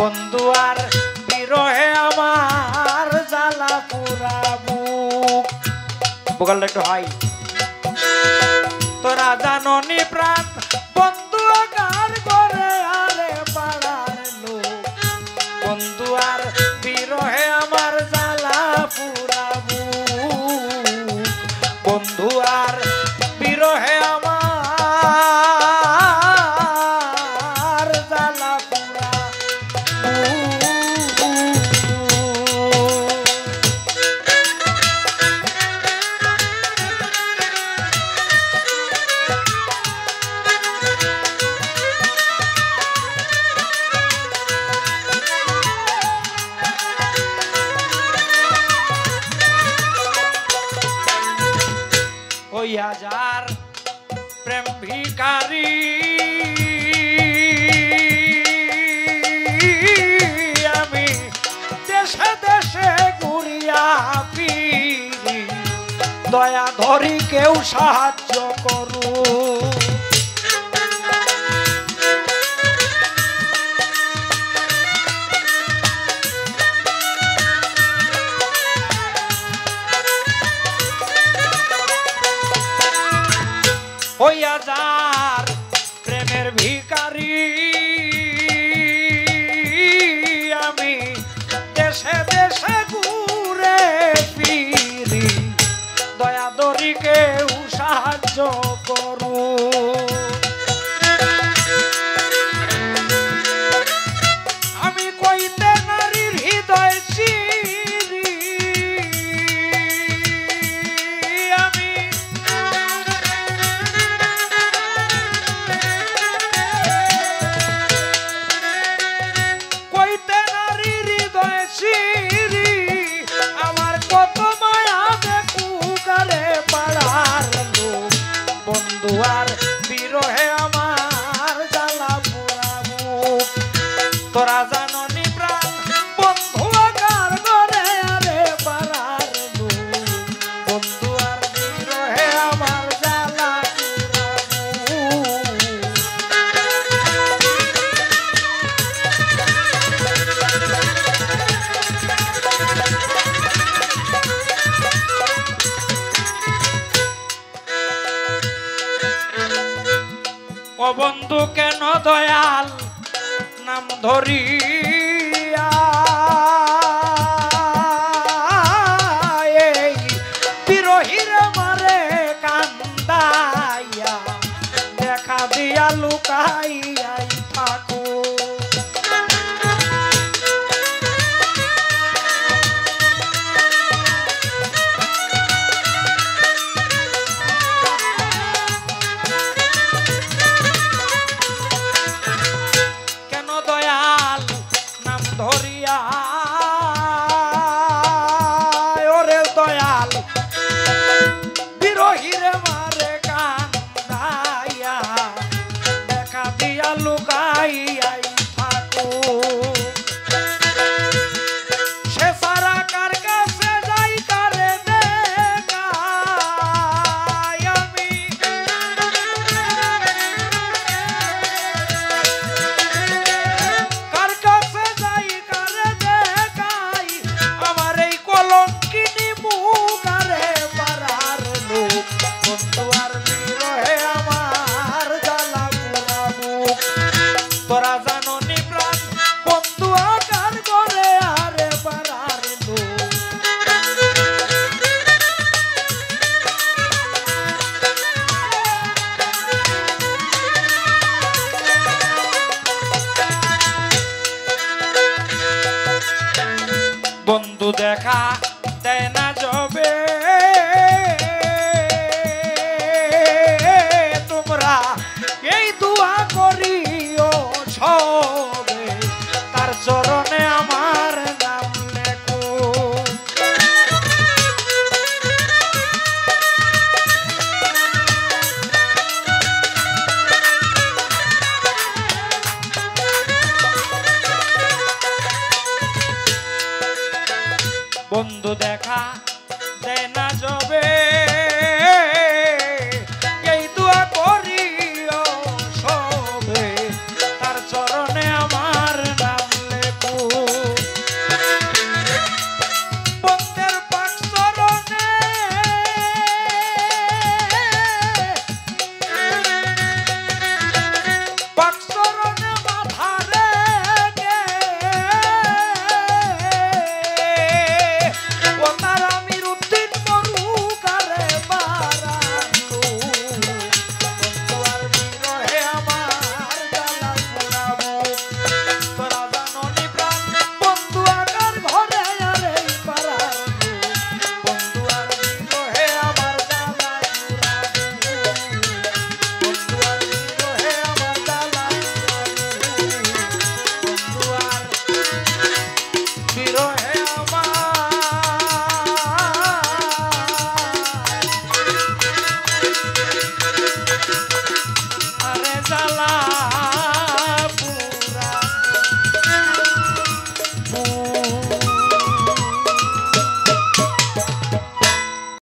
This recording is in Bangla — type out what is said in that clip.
বন্ধু আর বিরহে আমার জ্বালা পুরা বুক। বোকালটা একটু হাই। তোরা জাননি প্রাণ বন্ধু কার করে আরে পাড়ার লোক। বন্ধু আর বিরহে আমার জ্বালা পুরা বুক। বন্ধু আর বিরহে আমার জ্বালা পুরা হাজার প্রেম ভিখারি আমি দেশে দেশে ঘুরিয়া ফিরি দয়া ধরি কেউ সাহায্য করু। হইয়া যার প্রেমের ভিখারি আমি দেশে দেশে ঘুরে ফিরি দয়া দরি কেউ সাহায্য করু। আমি কইতে নারীর হৃদয় চিরি আমি আমার কত মায়া দেখু গারে পাড়ার লোক। বন্ধু আর বিরহে আমার জ্বালা পোড়া বুক। তোরা জাননি প্রাণ বন্ধু কার ঘরে আরে পাড়ার লোক। বন্ধু আর বিরহে আমার জ্বালা পোড়া ও বন্ধু কেন দয়াল নাম ধরিয়া এই বিরহির মারে কান্দাইয়া দেখা দিয়া লুকাইয়াই থাকো। ধরিয়া ওরে দয়াল বিরহিরে মারে কান্দাইয়া দেখা দিয়া লুকাইয়াই থাকো। সে সারা কার কাছে যাই কারে দেখাই আমি কার কাছে যাই কারে দেখাই আমার এই কলঙ্কিনী মুখ আরে পাড়ার লোক। বন্ধু আর বিরহে আমার জ্বালা পোড়া বুক। তোরা জাননি প্রাণ বন্ধু কার ঘরে আরে পাড়ার লোক। বন্ধু দেখা দেয় না যবে তোমরা এই দুয়া করিও সবে তার চরণে আমার নাম লেখো। বন্ধু দেখা দেয় না যবে